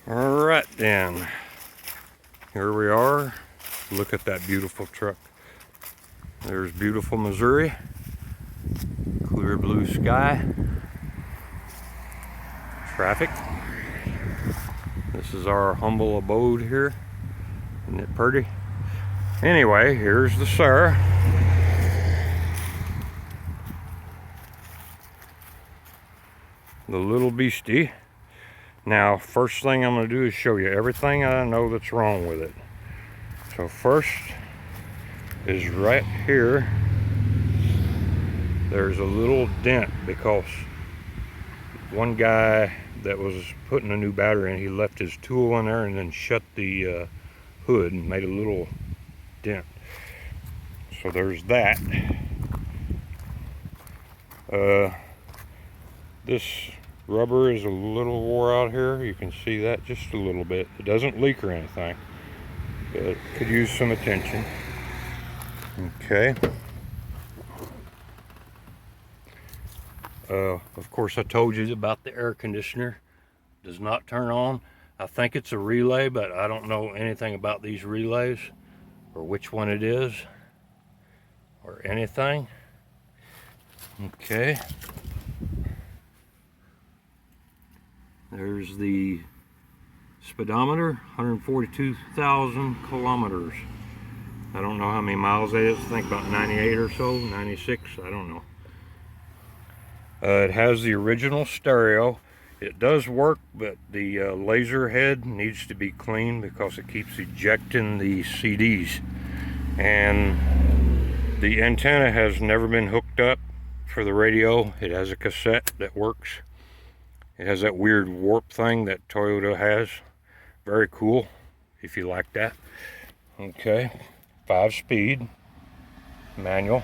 Alright then, here we are. Look at that beautiful truck. There's beautiful Missouri, clear blue sky, traffic. This is our humble abode here. Isn't it pretty? Anyway, here's the Sera. The little beastie. Now, first thing I'm going to do is show you everything I know that's wrong with it. So first is right here. There's a little dent because one guy that was putting a new battery in, he left his tool in there and then shut the hood and made a little dent. So there's that. This rubber is a little wore out here. You can see that just a little bit. It doesn't leak or anything, but it could use some attention. Okay. Of course, I told you about the air conditioner. Does not turn on. I think it's a relay, but I don't know anything about these relays or which one it is or anything. Okay. There's the speedometer, 142,000 kilometers. I don't know how many miles that is. I think about 98 or so, 96, I don't know. It has the original stereo. It does work, but the laser head needs to be cleaned because it keeps ejecting the CDs. And the antenna has never been hooked up for the radio. It has a cassette that works. It has that weird warp thing that Toyota has. Very cool, if you like that. Okay, 5-speed, manual.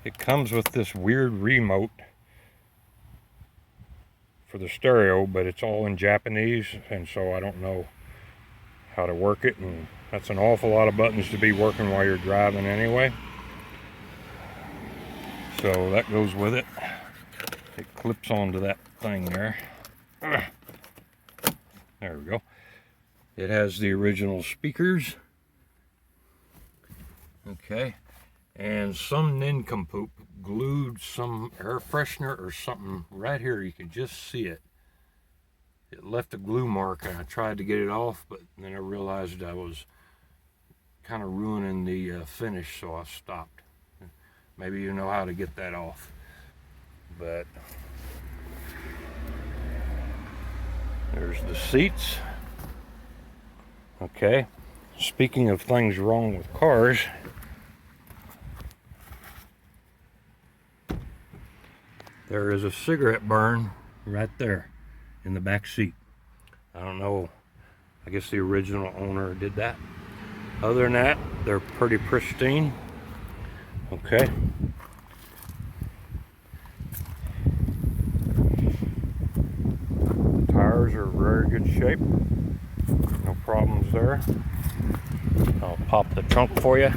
It comes with this weird remote for the stereo, but it's all in Japanese, and so I don't know how to work it, and that's an awful lot of buttons to be working while you're driving anyway. So that goes with it. It clips onto that thing there. There we go. It has the original speakers. Okay. And some nincompoop glued some air freshener or something right here. You can just see it. It left a glue mark, and I tried to get it off, but then I realized I was kind of ruining the finish, so I stopped. Maybe you know how to get that off. But there's the seats. Okay, speaking of things wrong with cars, there is a cigarette burn right there in the back seat. I don't know, I guess the original owner did that. Other than that, they're pretty pristine. Okay. Tires are very good shape. No problems there. I'll pop the trunk for you.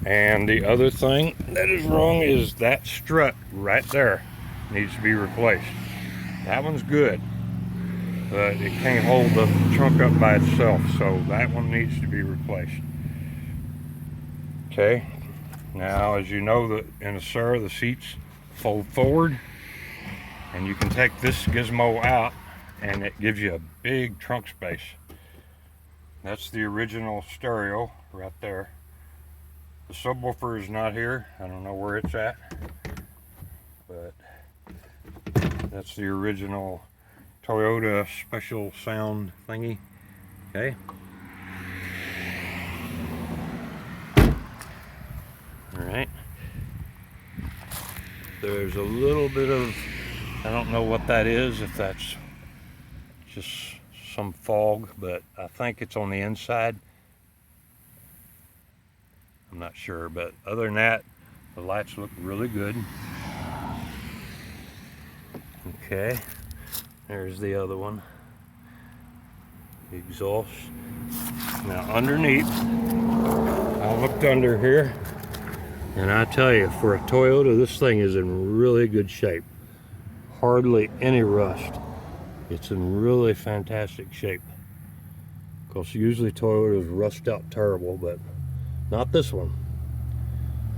And the other thing that is wrong is that strut right there needs to be replaced. That one's good, but it can't hold the trunk up by itself, so that one needs to be replaced. Okay, now as you know, that in a Sera the seats fold forward, and you can take this gizmo out and it gives you a big trunk space. That's the original stereo right there. The subwoofer is not here. I don't know where it's at, but that's the original Toyota special sound thingy. Okay. All right. There's a little bit of, I don't know what that is, if that's just some fog, but I think it's on the inside. I'm not sure, but other than that, the lights look really good. Okay, there's the other one. The exhaust. Now underneath, I looked under here, and I tell you, for a Toyota, this thing is in really good shape. hardly any rust. It's in really fantastic shape. Of course, usually Toyotas rust out terrible, but not this one.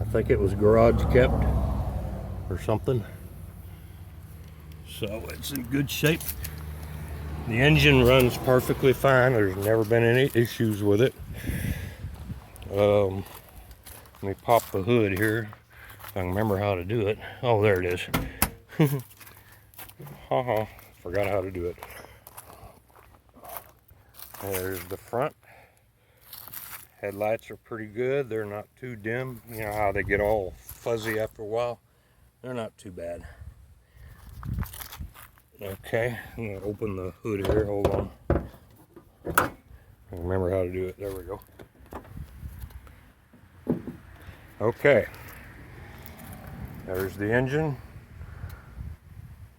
I think it was garage kept or something. So it's in good shape. The engine runs perfectly fine. There's never been any issues with it. Let me pop the hood here, if I can remember how to do it. Oh, there it is. Forgot how to do it. There's the front. Headlights are pretty good. They're not too dim. You know how they get all fuzzy after a while? They're not too bad. Okay, I'm gonna open the hood here. Hold on. I remember how to do it. There we go. Okay. There's the engine.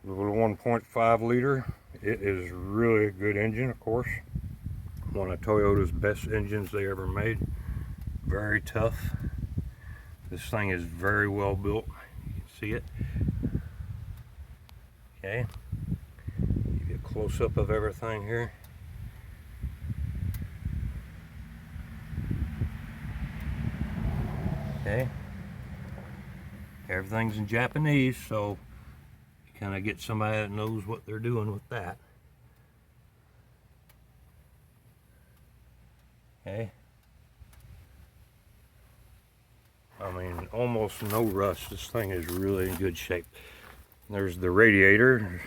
The little 1.5 liter. It is really a good engine, of course. One of Toyota's best engines they ever made. Very tough. This thing is very well built. You can see it. Okay. Give you a close-up of everything here. Okay. Everything's in Japanese, so you kind of get somebody that knows what they're doing with that. Okay. I mean, almost no rust. This thing is really in good shape. There's the radiator,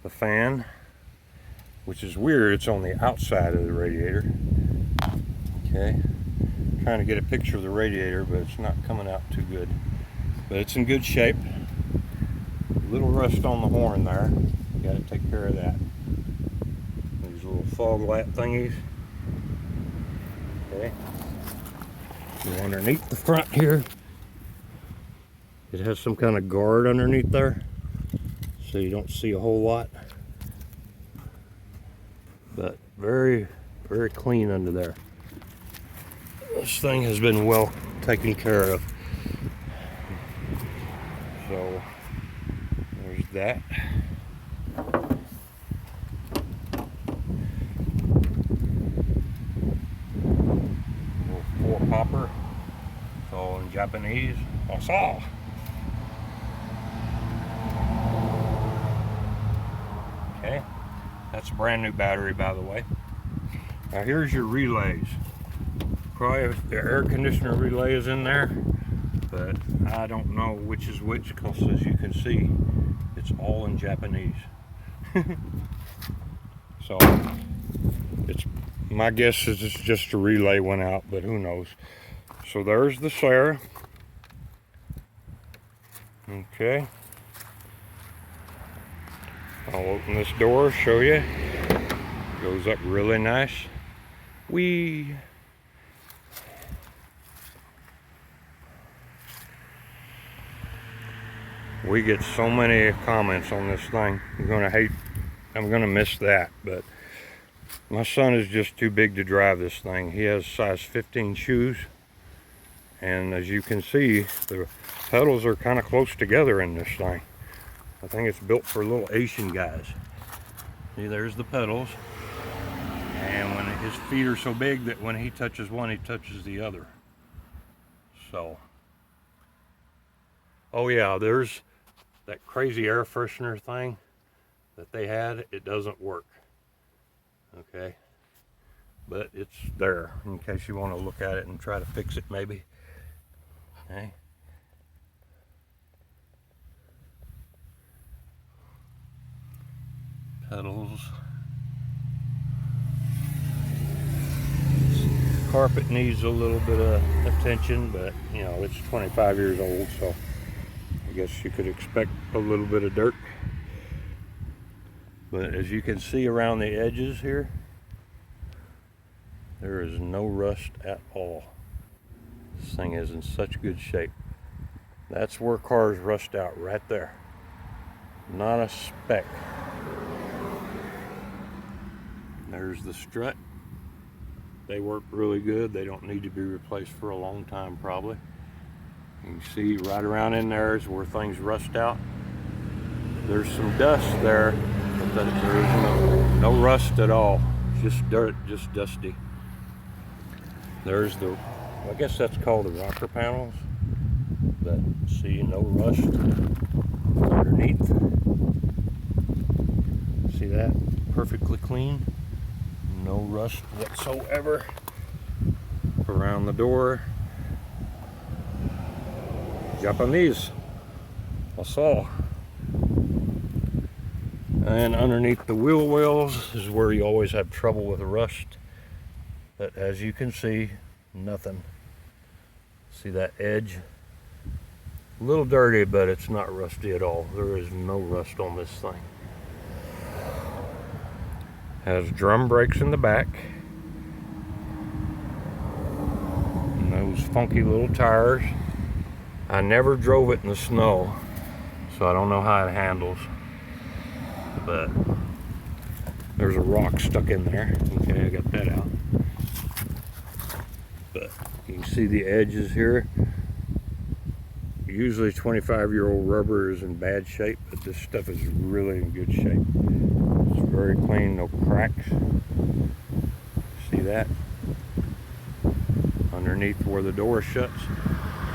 the fan, which is weird. It's on the outside of the radiator. Okay. Trying to get a picture of the radiator, but it's not coming out too good. But it's in good shape. A little rust on the horn there. You got to take care of that. These little fog lamp thingies. Okay. Go underneath the front here. It has some kind of guard underneath there, so you don't see a whole lot. But very, very clean under there. This thing has been well taken care of. So there's that. Little 4 popper. It's all in Japanese. Awesome. Okay. That's a brand new battery, by the way. Now here's your relays. Probably the air conditioner relay is in there, but I don't know which is which because, as you can see, it's all in Japanese. So it's my guess is it's just a relay went out, but who knows. So there's the Sera. Okay, I'll open this door, show you. Goes up really nice. We get so many comments on this thing. I'm gonna miss that, but my son is just too big to drive this thing. He has size 15 shoes, and as you can see, the pedals are kind of close together in this thing. I think it's built for little Asian guys. See, there's the pedals, and when his feet are so big that when he touches one, he touches the other. So, oh yeah, there's that crazy air freshener thing that they had. It doesn't work. Okay, but it's there in case you want to look at it and try to fix it maybe. Okay. Pedals. Carpet needs a little bit of attention, but you know, it's 25 years old, so I guess you could expect a little bit of dirt. But as you can see around the edges here, there is no rust at all. This thing is in such good shape. That's where cars rust out, right there. Not a speck. There's the strut. They work really good. They don't need to be replaced for a long time, probably. You can see right around in there is where things rust out. There's some dust there, but there is no rust at all. Just dirt, just dusty. There's I guess that's called the rocker panels. But see, no rust underneath. See that? Perfectly clean. No rust whatsoever. Around the door. Japanese. I saw. And underneath the wheel wells is where you always have trouble with rust. But as you can see, nothing. See that edge? A little dirty, but it's not rusty at all. There is no rust on this thing. Has drum brakes in the back. And those funky little tires. I never drove it in the snow, so I don't know how it handles. But there's a rock stuck in there. Okay, I got that out. But you can see the edges here. Usually 25-year-old rubber is in bad shape, but this stuff is really in good shape. It's very clean, no cracks. See that? Underneath where the door shuts.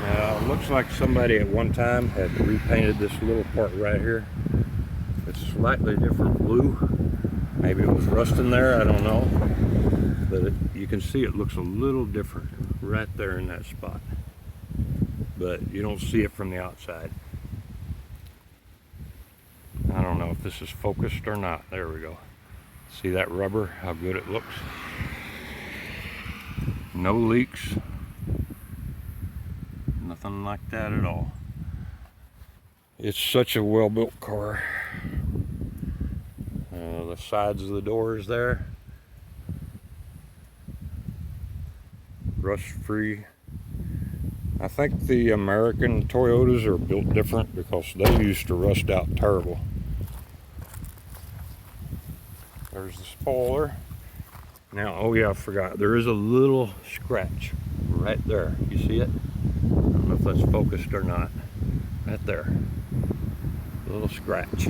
Now, it looks like somebody at one time had repainted this little part right here. It's slightly different blue. Maybe it was rust in there, I don't know. But you can see it looks a little different right there in that spot. But you don't see it from the outside. I don't know if this is focused or not. There we go. See that rubber, how good it looks? No leaks. Nothing like that at all. It's such a well-built car. The sides of the doors there. Rust-free. I think the American Toyotas are built different because they used to rust out terrible. There's the spoiler. Now, oh yeah, I forgot. There is a little scratch right there. You see it? I don't know if that's focused or not. Right there. A little scratch.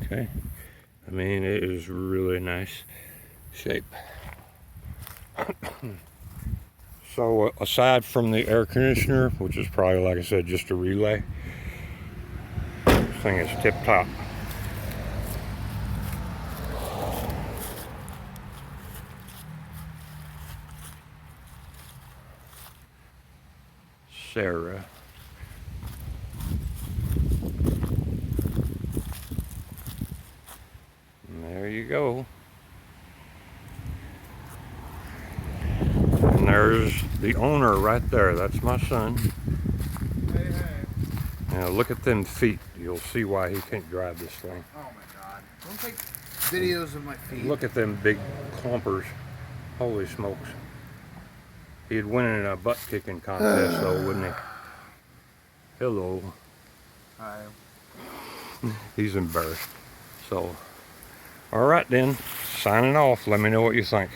Okay. I mean, it is really nice shape. So aside from the air conditioner, which is probably, like I said, just a relay, this thing is tip top. Sera. There you go. And there's the owner right there. That's my son. Hey, hey. Now look at them feet. You'll see why he can't drive this thing. Oh my God. Don't take videos of my feet. Look at them big clumpers. Holy smokes. He'd win in a butt kicking contest though, wouldn't he? Hello. Hi. He's embarrassed. So, all right then. Signing off. Let me know what you think.